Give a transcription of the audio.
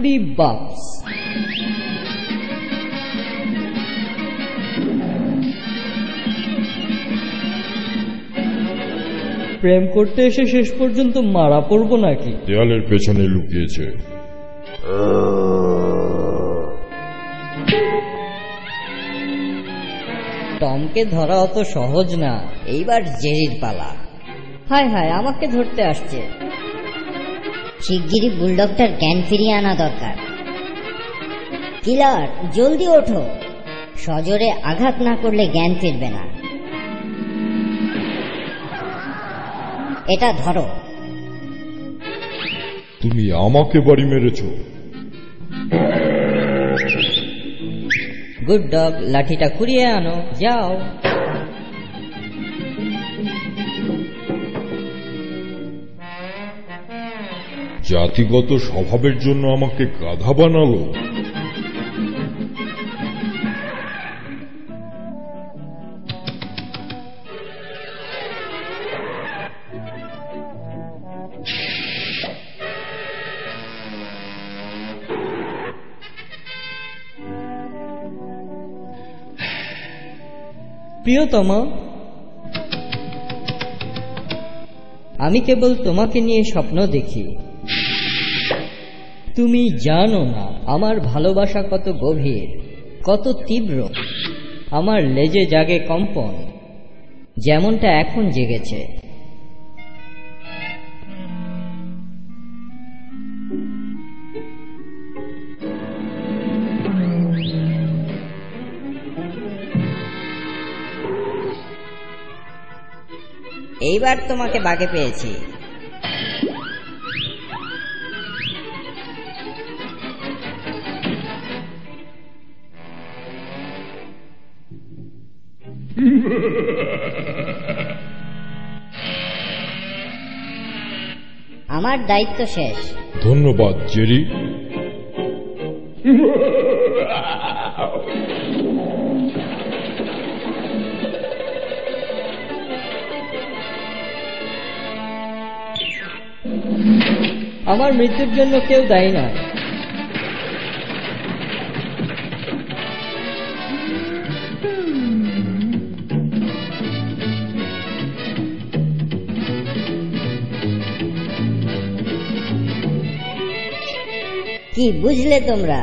উড়ি বাপস। প্রেম করতে এসে শেষ পর্যন্ত মারা পড়বো নাকি? দেয়ালের পেছনে লুকিয়েছে। টমকে ধরা অত সহজ না। এইবার জেরির পালা। হায় হায়, আমাকে ধরতে আসছে। শিগগিরই বুলডগটার জ্ঞান ফিরিয়ে আনা দরকার। কিলার, জলদি ওঠো। সজোরে আঘাত না করলে জ্ঞান ফিরবে না। এটা ধরো। তুমি আমাকে বাড়ি মেরেছ। গুড ডগ, লাঠিটা কুড়িয়ে আনো, যাও। জাতিগত স্বভাবের জন্য আমাকে গাধা বানালো। প্রিয়তমা, আমি কেবল তোমাকে নিয়ে স্বপ্ন দেখি। তুমি জানো না আমার ভালোবাসা কত গভীর, কত তীব্র। আমার লেজে জাগে কম্পন, যেমনটা এখন জেগেছে। এইবার তোমাকে বাগে পেয়েছি। আমার দায়িত্ব শেষ। ধন্যবাদ জেরি। আমার মৃত্যুর জন্য কেউ দায়ী নয়। কি বুঝলে তোমরা?